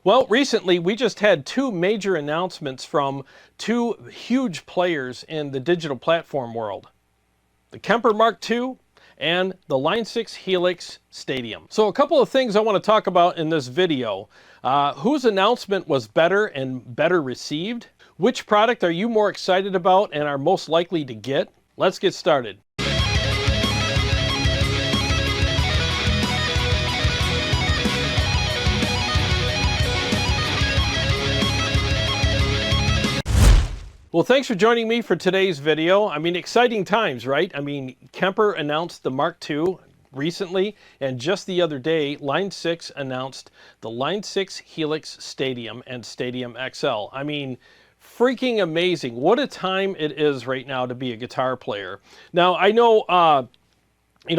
Well, recently we just had two major announcements from two huge players in the digital platform world. The Kemper MK2 and the Line 6 Helix Stadium. So a couple of things I want to talk about in this video. Whose announcement was better and better received? Which product are you more excited about and are most likely to get? Let's get started. Well, thanks for joining me for today's video. I mean, exciting times, right? I mean, Kemper announced the MK2 recently, and just the other day, Line 6 announced the Line 6 Helix Stadium and Stadium XL. I mean, freaking amazing. What a time it is right now to be a guitar player. Now, I know,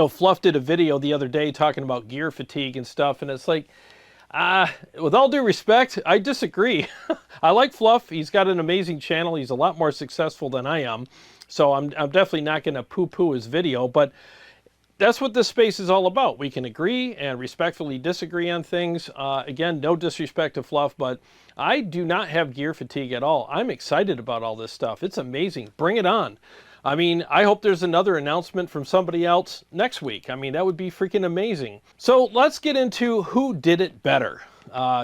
Fluff did a video the other day talking about gear fatigue and stuff, and it's like, with all due respect, I disagree. I like Fluff. He's got an amazing channel. He's a lot more successful than I am. So I'm definitely not going to poo-poo his video, but that's what this space is all about. We can agree and respectfully disagree on things. Again, no disrespect to Fluff, but I do not have gear fatigue at all. I'm excited about all this stuff. It's amazing. Bring it on. I mean, I hope there's another announcement from somebody else next week. I mean, that would be freaking amazing. So let's get into who did it better.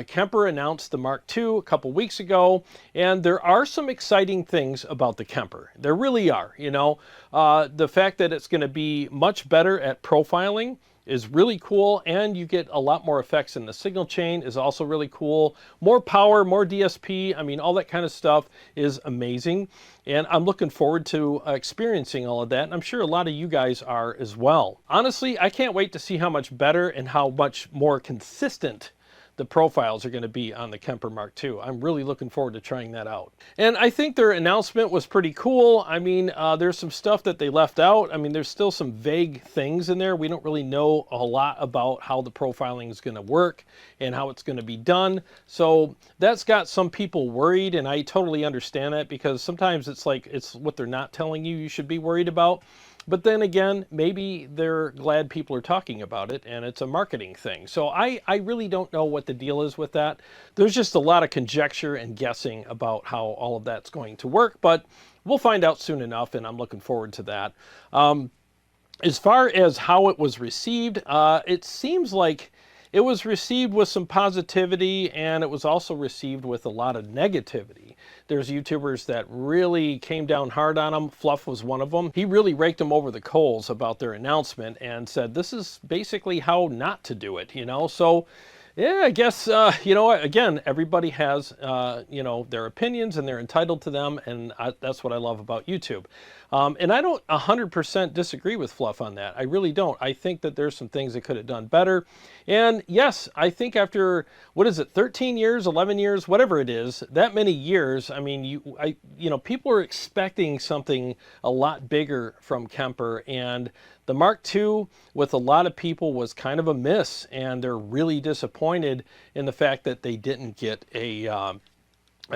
Kemper announced the MK2 a couple weeks ago, and there are some exciting things about the Kemper. There really are, The fact that it's going to be much better at profiling is really cool, and you get a lot more effects in the signal chain is also really cool. More power, more DSP, I mean, all that kind of stuff is amazing. And I'm looking forward to experiencing all of that, and I'm sure a lot of you guys are as well. Honestly, I can't wait to see how much better and how much more consistent the profiles are going to be on the Kemper MK2. I'm really looking forward to trying that out. And I think their announcement was pretty cool. I mean, there's some stuff that they left out. I mean, there's still some vague things in there. We don't really know a lot about how the profiling is going to work and how it's going to be done. So that's got some people worried, and I totally understand that, because sometimes it's like it's what they're not telling you should be worried about. But then again, maybe they're glad people are talking about it and it's a marketing thing. So I really don't know what the deal is with that. There's just a lot of conjecture and guessing about how all of that's going to work, but we'll find out soon enough, and I'm looking forward to that. As far as how it was received, it seems like it was received with some positivity, and it was also received with a lot of negativity. There's YouTubers that really came down hard on them. Fluff was one of them. He really raked them over the coals about their announcement and said, this is basically how not to do it, So, yeah, I guess, again, everybody has, their opinions, and they're entitled to them, and that's what I love about YouTube. And I don't 100% disagree with Fluff on that. I really don't. I think that there's some things that could have done better. And yes, I think after, 13 years, 11 years, whatever it is, that many years, I mean, people are expecting something a lot bigger from Kemper, and the MK2 with a lot of people was kind of a miss, and they're really disappointed in the fact that they didn't get a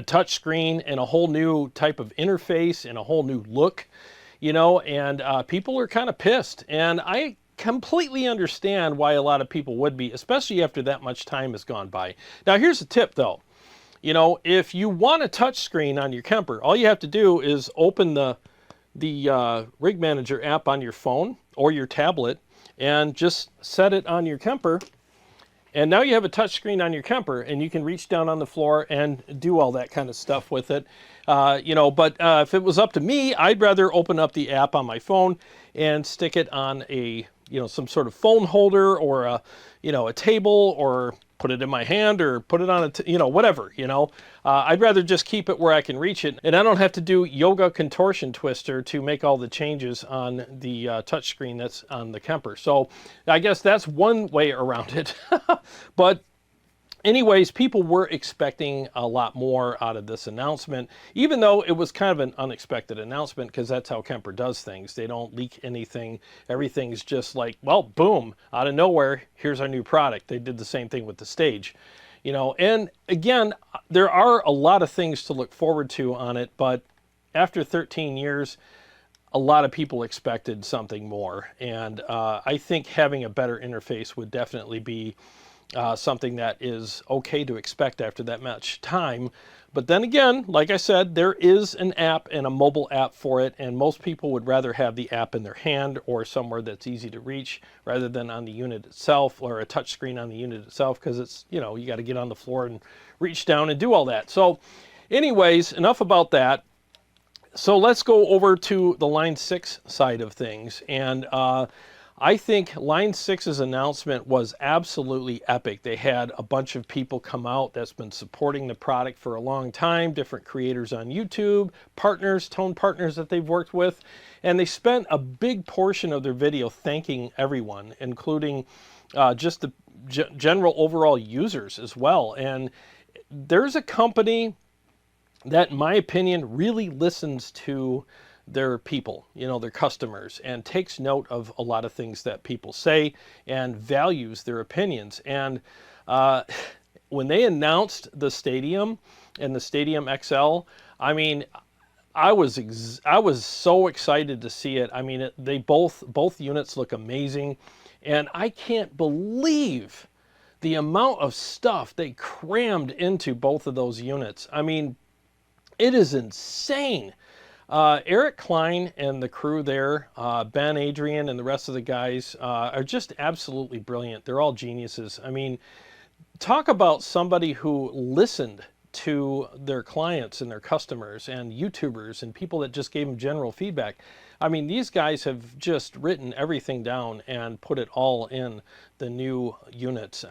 touch screen and a whole new type of interface and a whole new look, and people are kind of pissed. And I completely understand why a lot of people would be, especially after that much time has gone by. Now, here's a tip though. If you want a touch screen on your Kemper, all you have to do is open the Rig Manager app on your phone or your tablet and just set it on your Kemper. And now you have a touch screen on your Kemper, and you can reach down on the floor and do all that kind of stuff with it. But if it was up to me, I'd rather open up the app on my phone and stick it on a, some sort of phone holder or a table, or put it in my hand, or put it on whatever, I'd rather just keep it where I can reach it, and I don't have to do yoga contortion twister to make all the changes on the touchscreen that's on the Kemper. So I guess that's one way around it. But anyways, people were expecting a lot more out of this announcement, even though it was kind of an unexpected announcement, because that's how Kemper does things. They don't leak anything. Everything's just like, well, boom, out of nowhere, here's our new product. They did the same thing with the stage. And again, there are a lot of things to look forward to on it, but after 13 years, a lot of people expected something more. And I think having a better interface would definitely be something that is okay to expect after that much time. But then again, like I said, there is an app and a mobile app for it, and most people would rather have the app in their hand or somewhere that's easy to reach rather than on the unit itself, or a touch screen on the unit itself, because it's, you know, you got to get on the floor and reach down and do all that. So anyways, enough about that. So let's go over to the Line 6 side of things. And I think Line 6's announcement was absolutely epic. They had a bunch of people come out that's been supporting the product for a long time, different creators on YouTube, partners, tone partners that they've worked with, and they spent a big portion of their video thanking everyone, including just the general overall users as well. And there's a company that, in my opinion, really listens to their people, you know, their customers, and takes note of a lot of things that people say and values their opinions. And when they announced the Stadium and the Stadium XL, I mean, I was so excited to see it. I mean, they both units look amazing, and I can't believe the amount of stuff they crammed into both of those units. I mean, it is insane. Eric Klein and the crew there, Ben, Adrian, and the rest of the guys are just absolutely brilliant. They're all geniuses. I mean, talk about somebody who listened to their clients and their customers and YouTubers and people that just gave them general feedback. I mean, these guys have just written everything down and put it all in the new units.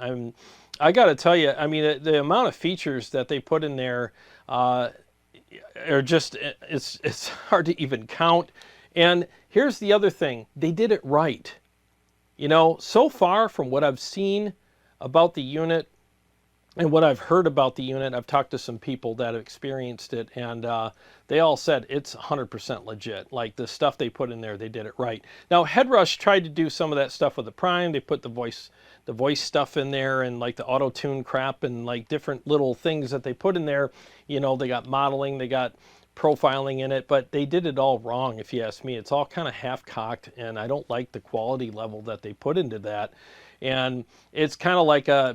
I got to tell you, I mean, the amount of features that they put in there are just, it's hard to even count. And here's the other thing, they did it right. You know, so far from what I've seen about the unit and what I've heard about the unit, I've talked to some people that have experienced it, and they all said it's 100% legit. Like, the stuff they put in there, they did it right. Now, Headrush tried to do some of that stuff with the Prime. They put the voice stuff in there, and like the auto-tune crap, and like different little things that they put in there. You know, they got modeling, they got profiling in it, but they did it all wrong, if you ask me. It's all kind of half-cocked, and I don't like the quality level that they put into that. And it's kind of like a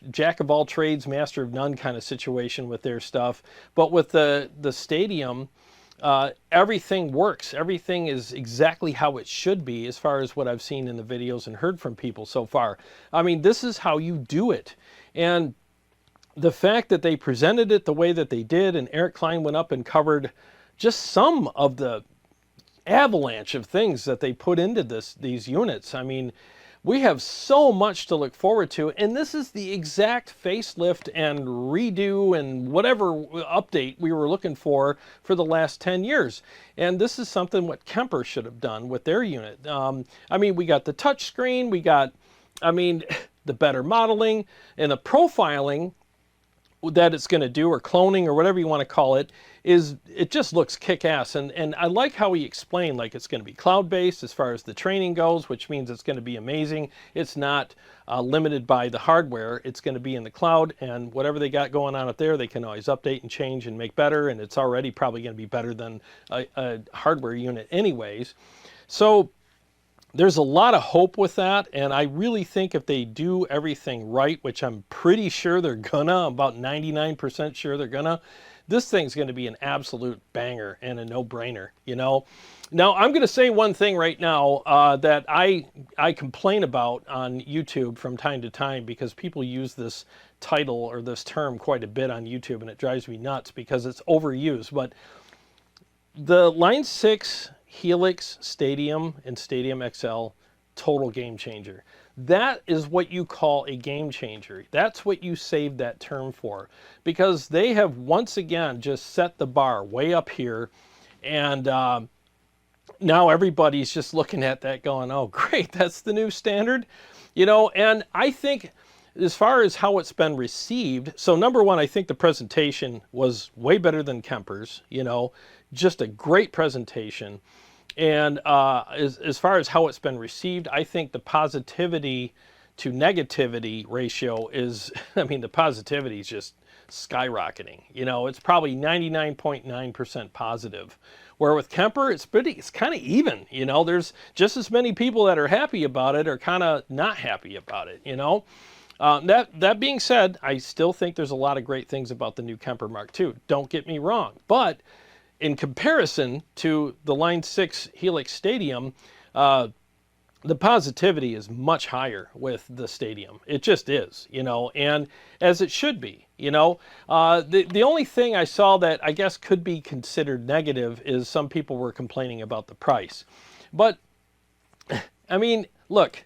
jack of all trades, master of none kind of situation with their stuff. But with the Stadium, everything works. Everything is exactly how it should be, as far as what I've seen in the videos and heard from people so far. I mean, this is how you do it. And the fact that they presented it the way that they did, and Eric Klein went up and covered just some of the avalanche of things that they put into these units. I mean, we have so much to look forward to, and this is the exact facelift and redo and whatever update we were looking for the last 10 years. And this is something what Kemper should have done with their unit. I mean, we got the touch screen, we got, I mean, the better modeling and the profiling that it's going to do, or cloning, or whatever you want to call it, it just looks kick-ass. And I like how he explained, like, it's going to be cloud-based as far as the training goes, which means it's going to be amazing. It's not limited by the hardware. It's going to be in the cloud, and whatever they got going on up there, they can always update and change and make better, and it's already probably going to be better than a hardware unit anyways. So there's a lot of hope with that, and I really think if they do everything right, which I'm pretty sure they're gonna, about 99% sure they're gonna, this thing's gonna be an absolute banger and a no-brainer, you know? Now, I'm gonna say one thing right now that I complain about on YouTube from time to time, because people use this title or this term quite a bit on YouTube, and it drives me nuts because it's overused. But the Line 6 Helix Stadium and Stadium XL, total game changer. That is what you call a game changer. That's what you saved that term for, because they have once again just set the bar way up here, and now everybody's just looking at that going, oh great, that's the new standard, you know. And I think as far as how it's been received, so number one, I think the presentation was way better than Kemper's, you know, just a great presentation. And as far as how it's been received, I think the positivity to negativity ratio is, I mean, the positivity is just skyrocketing. You know, it's probably 99.9% positive. Where with Kemper, it's kind of even. You know, there's just as many people that are happy about it or kind of not happy about it, you know. That being said, I still think there's a lot of great things about the new Kemper Mark II. Don't get me wrong. But in comparison to the Line 6 Helix Stadium, the positivity is much higher with the Stadium. It just is, you know, and as it should be, you know. The only thing I saw that I guess could be considered negative is some people were complaining about the price. But, I mean, look,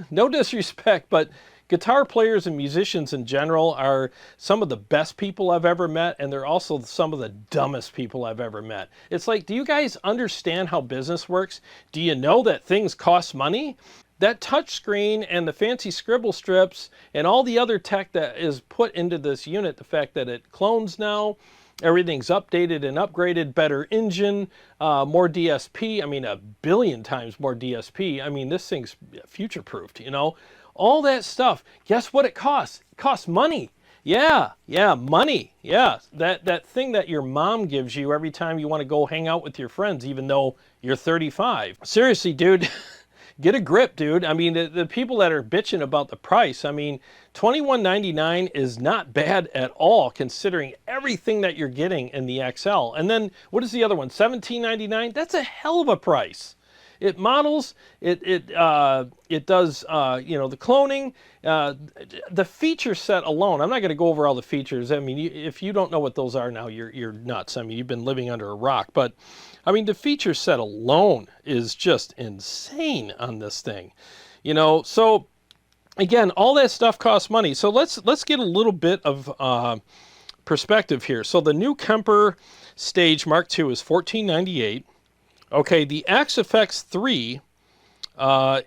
no disrespect, but guitar players and musicians in general are some of the best people I've ever met, and they're also some of the dumbest people I've ever met. It's like, do you guys understand how business works? Do you know that things cost money? That touchscreen and the fancy scribble strips and all the other tech that is put into this unit, the fact that it clones now, everything's updated and upgraded, better engine, more DSP, I mean a billion times more DSP. I mean, this thing's future-proofed, you know. All that stuff, guess what it costs? It costs money. Yeah, money. Yeah, that thing that your mom gives you every time you want to go hang out with your friends, even though you're 35. Seriously, dude, get a grip, dude. I mean, the people that are bitching about the price, I mean, $21.99 is not bad at all, considering everything that you're getting in the XL. And then, what is the other one? $17.99? That's a hell of a price. It models, it does, you know, the cloning, the feature set alone. I'm not going to go over all the features. I mean, if you don't know what those are now, you're nuts. I mean, you've been living under a rock. But, I mean, the feature set alone is just insane on this thing. You know, so, again, all that stuff costs money. So let's get a little bit of perspective here. So the new Kemper Stage Mark II is $14.98. Okay, the XFX 3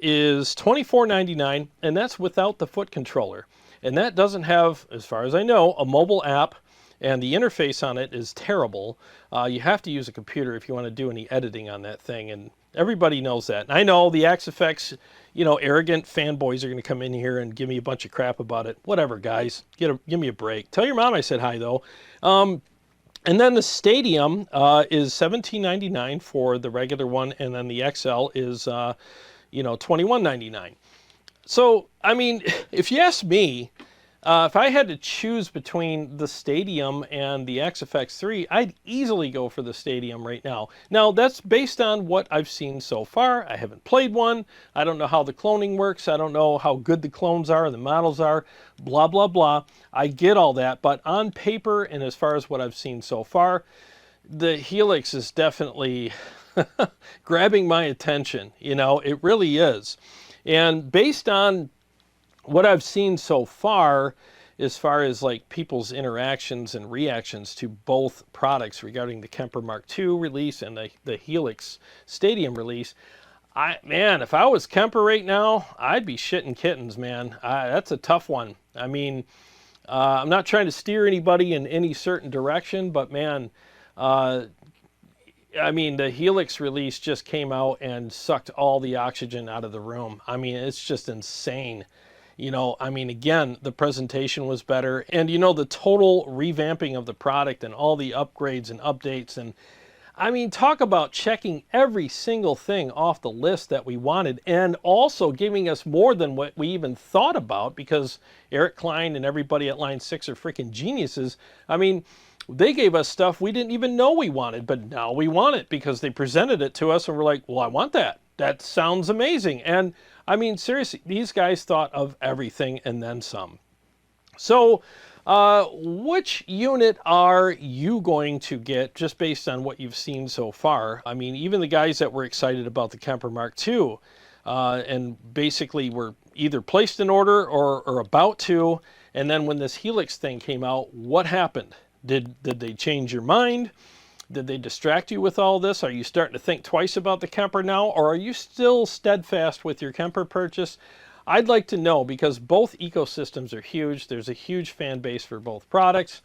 is $24.99, and that's without the foot controller. And that doesn't have, as far as I know, a mobile app, and the interface on it is terrible. You have to use a computer if you want to do any editing on that thing, and everybody knows that. And I know the XFX, you know, arrogant fanboys are going to come in here and give me a bunch of crap about it. Whatever, guys. Give me a break. Tell your mom I said hi, though. And then the Stadium is $17.99 for the regular one, and then the XL is, you know, $21.99. So, I mean, if you ask me, if I had to choose between the Stadium and the XFX3, I'd easily go for the Stadium right now. Now, that's based on what I've seen so far. I haven't played one. I don't know how the cloning works. I don't know how good the clones are, the models are, blah, blah, blah. I get all that, but on paper and as far as what I've seen so far, the Helix is definitely grabbing my attention. You know, it really is. And based on what I've seen so far as like people's interactions and reactions to both products regarding the Kemper Mark II release and the Helix Stadium release, man, if I was Kemper right now, I'd be shitting kittens, man. That's a tough one. I mean, I'm not trying to steer anybody in any certain direction, but man, I mean, the Helix release just came out and sucked all the oxygen out of the room. I mean, it's just insane. You know, I mean, again, the presentation was better. And, you know, the total revamping of the product and all the upgrades and updates. And, I mean, talk about checking every single thing off the list that we wanted. And also giving us more than what we even thought about. Because Eric Klein and everybody at Line 6 are freaking geniuses. I mean, they gave us stuff we didn't even know we wanted. But now we want it because they presented it to us. And we're like, well, I want that. That sounds amazing. And I mean, seriously, these guys thought of everything and then some. So, which unit are you going to get just based on what you've seen so far? I mean, even the guys that were excited about the Kemper Mark II and basically were either placed in order or about to, and then when this Helix thing came out, what happened? Did they change your mind? Did they distract you with all this? Are you starting to think twice about the Kemper now? Or are you still steadfast with your Kemper purchase? I'd like to know because both ecosystems are huge. There's a huge fan base for both products.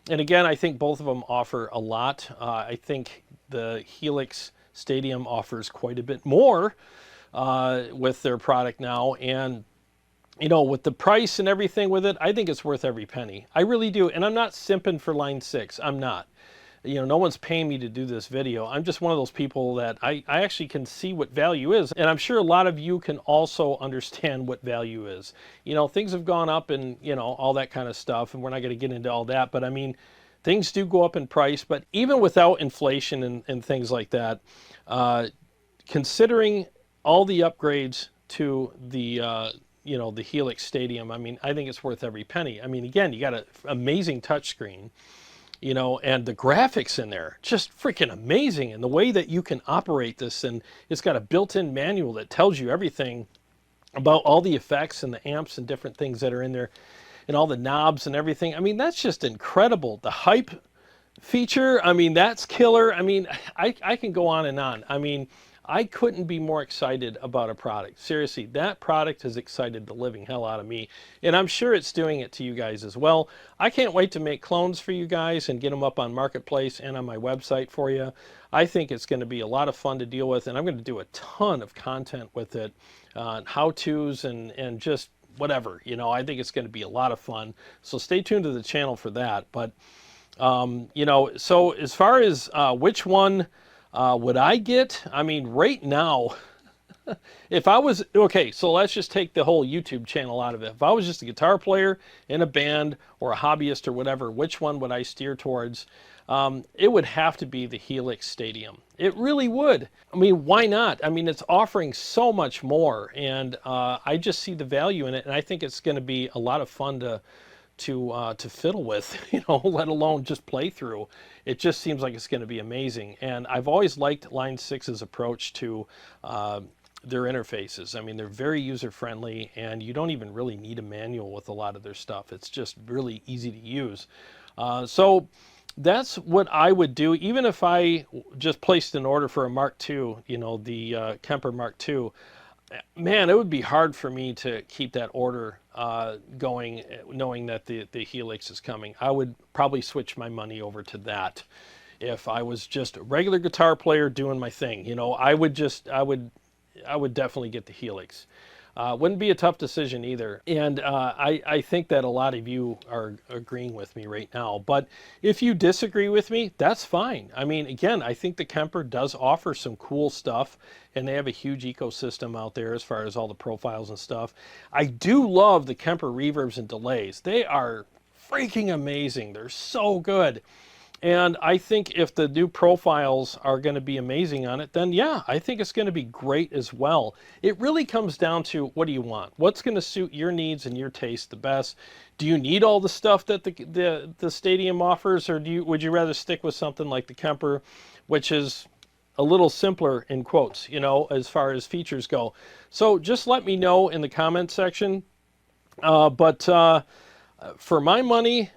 And again, I think both of them offer a lot. I think the Helix Stadium offers quite a bit more with their product now. And, you know, with the price and everything with it, I think it's worth every penny. I really do. And I'm not simping for Line 6. I'm not. you know, no one's paying me to do this video. I'm just one of those people that I actually can see what value is. And I'm sure a lot of you can also understand what value is. You know, things have gone up and, you know, all that kind of stuff. And we're not going to get into all that. But I mean, things do go up in price. But even without inflation and things like that, considering all the upgrades to the, you know, the Helix Stadium, I mean, I think it's worth every penny. I mean, again, you got an amazing touchscreen, you know, and the graphics in there, just freaking amazing. And the way that you can operate this, and it's got a built-in manual that tells you everything about all the effects and the amps and different things that are in there and all the knobs and everything. I mean, that's just incredible. The hype feature, I mean, that's killer. I mean, I can go on and on. I mean, I couldn't be more excited about a product. Seriously, that product has excited the living hell out of me. And I'm sure it's doing it to you guys as well. I can't wait to make clones for you guys and get them up on Marketplace and on my website for you. I think it's going to be a lot of fun to deal with. And I'm going to do a ton of content with it, how-tos and just whatever. You know, I think it's going to be a lot of fun. So stay tuned to the channel for that. But, you know, so as far as which one would I get? I mean, right now, if I was, okay, so let's just take the whole YouTube channel out of it. If I was just a guitar player in a band or a hobbyist or whatever, which one would I steer towards? It would have to be the Helix Stadium. It really would. I mean, why not? I mean, it's offering so much more, and I just see the value in it, and I think it's going to be a lot of fun to fiddle with, you know, let alone just play through. It just seems like it's going to be amazing. And I've always liked Line 6's approach to their interfaces. I mean, they're very user-friendly, and you don't even really need a manual with a lot of their stuff. It's just really easy to use. So that's what I would do, even if I just placed an order for a Mark II, you know, the Kemper Mark II. Man, it would be hard for me to keep that order going, knowing that the Helix is coming. I would probably switch my money over to that if I was just a regular guitar player doing my thing. You know, I would definitely get the Helix. Wouldn't be a tough decision either. And I think that a lot of you are agreeing with me right now. But if you disagree with me, that's fine. I mean, again, I think the Kemper does offer some cool stuff, and they have a huge ecosystem out there as far as all the profiles and stuff. I do love the Kemper reverbs and delays. They are freaking amazing. They're so good. And I think if the new profiles are going to be amazing on it, then yeah, I think it's going to be great as well. It really comes down to, what do you want? What's going to suit your needs and your taste the best? Do you need all the stuff that the Stadium offers, or would you rather stick with something like the Kemper, which is a little simpler in quotes, you know, as far as features go? So just let me know in the comment section. But for my money,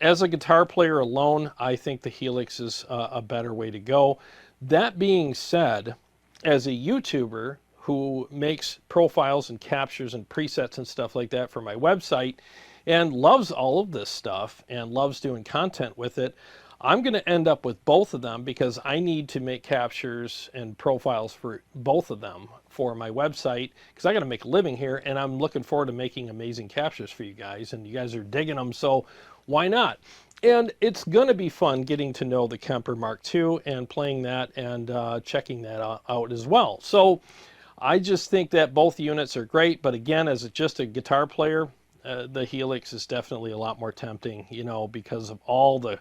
as a guitar player alone, I think the Helix is a better way to go. That being said, as a YouTuber who makes profiles and captures and presets and stuff like that for my website and loves all of this stuff and loves doing content with it, I'm going to end up with both of them because I need to make captures and profiles for both of them for my website because I got to make a living here, and I'm looking forward to making amazing captures for you guys, and you guys are digging them, so why not? And it's going to be fun getting to know the Kemper Mark II and playing that and checking that out as well. So I just think that both units are great, but again, as just a guitar player, the Helix is definitely a lot more tempting, you know, because of all the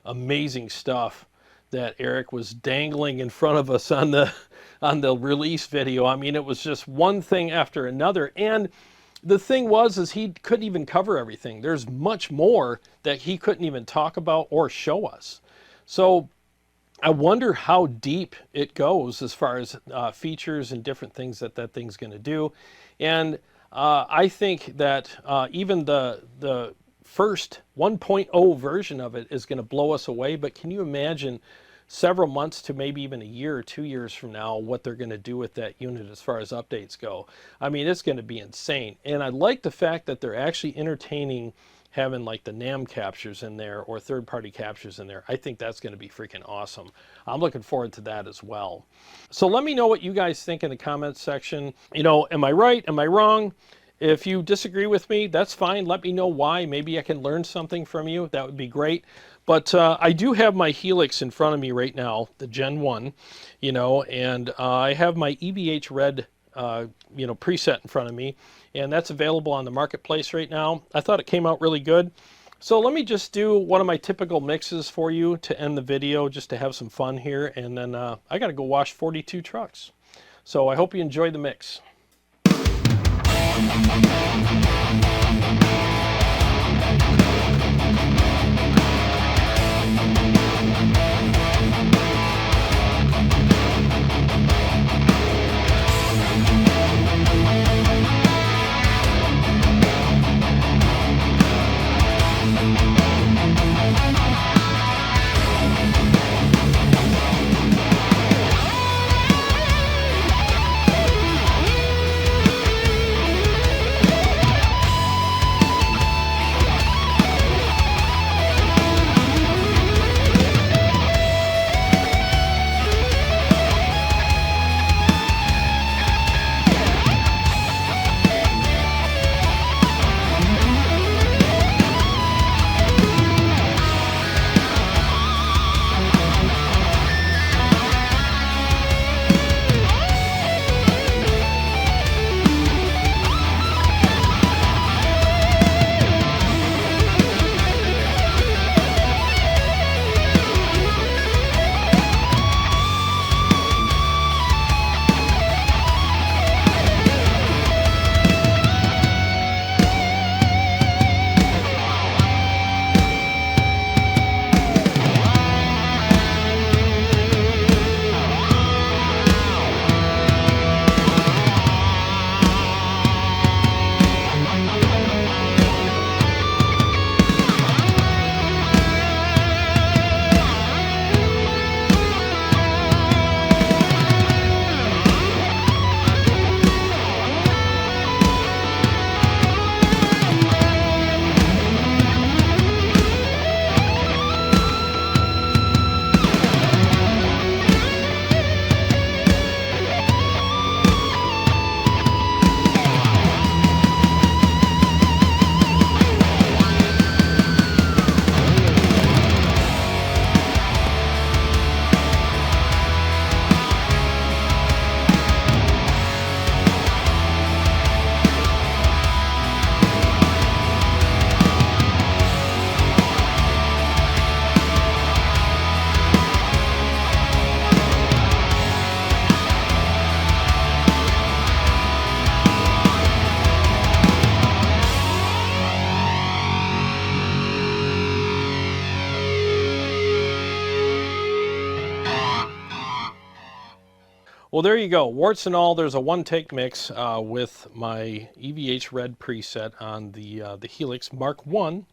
amazing stuff that Eric was dangling in front of us on the release video. I mean, it was just one thing after another. And the thing is he couldn't even cover everything. There's much more that he couldn't even talk about or show us. So I wonder how deep it goes as far as features and different things that thing's going to do. And I think that even the first 1.0 version of it is going to blow us away. But can you imagine several months to maybe even a year or 2 years from now what they're going to do with that unit as far as updates go? I mean, it's going to be insane. And I like the fact that they're actually entertaining having like the NAMM captures in there or third-party captures in there. I think that's going to be freaking awesome. I'm looking forward to that as well. So let me know what you guys think in the comments section. You know, am I right? Am I wrong? If you disagree with me, that's fine. Let me know why. Maybe I can learn something from you. That would be great. But I do have my Helix in front of me right now, the Gen 1, you know, and I have my EVH Red, you know, preset in front of me, and that's available on the marketplace right now. I thought it came out really good. So let me just do one of my typical mixes for you to end the video, just to have some fun here, and then I got to go wash 42 trucks. So I hope you enjoy the mix. Well, there you go. Warts and all, there's a one-take mix with my EVH Red preset on the Helix Mark 1.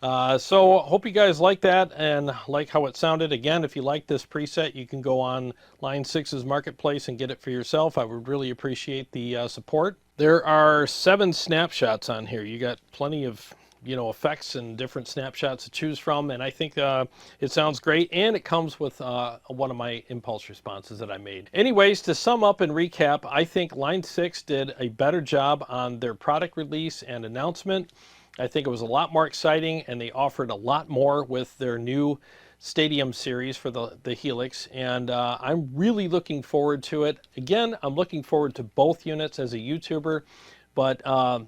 So hope you guys like that and like how it sounded. Again, if you like this preset, you can go on Line 6's marketplace and get it for yourself. I would really appreciate the support. There are 7 snapshots on here. You got plenty of, you know, effects and different snapshots to choose from, and I think it sounds great, and it comes with one of my impulse responses that I made. Anyways, to sum up and recap, I think Line 6 did a better job on their product release and announcement. I think it was a lot more exciting, and they offered a lot more with their new Stadium series for the Helix, and I'm really looking forward to it. Again, I'm looking forward to both units as a YouTuber, but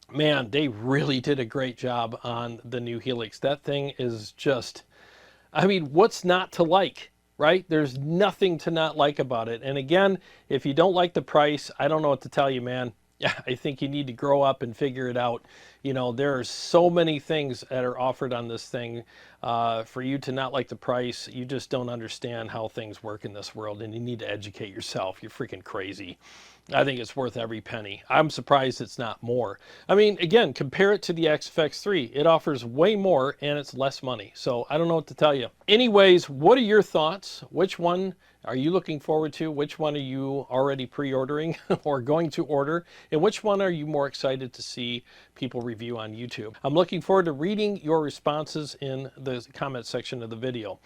man, they really did a great job on the new Helix. That thing is just, I mean, what's not to like, right? There's nothing to not like about it. And again, if you don't like the price, I don't know what to tell you, man. Yeah, I think you need to grow up and figure it out. You know, there are so many things that are offered on this thing. For you to not like the price, you just don't understand how things work in this world, and you need to educate yourself. You're freaking crazy. I think it's worth every penny. I'm surprised it's not more. I mean, again, compare it to the XFX3. It offers way more and it's less money. So I don't know what to tell you. Anyways, what are your thoughts? Which one are you looking forward to? Which one are you already pre-ordering or going to order? And which one are you more excited to see people review on YouTube? I'm looking forward to reading your responses in the comment section of the video.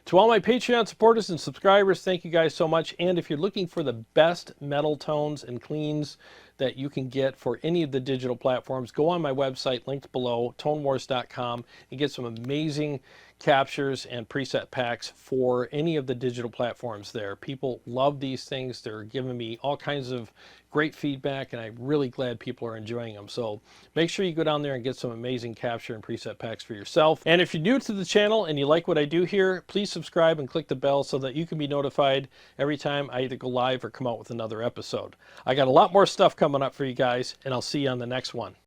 To all my Patreon supporters and subscribers, thank you guys so much. And if you're looking for the best metal tones and cleans that you can get for any of the digital platforms. Go on my website, linked below, tonewars.com, and get some amazing captures and preset packs for any of the digital platforms there. People love these things. They're giving me all kinds of great feedback, and I'm really glad people are enjoying them. So make sure you go down there and get some amazing capture and preset packs for yourself. And if you're new to the channel and you like what I do here, please subscribe and click the bell so that you can be notified every time I either go live or come out with another episode. I got a lot more stuff coming up for you guys, and I'll see you on the next one.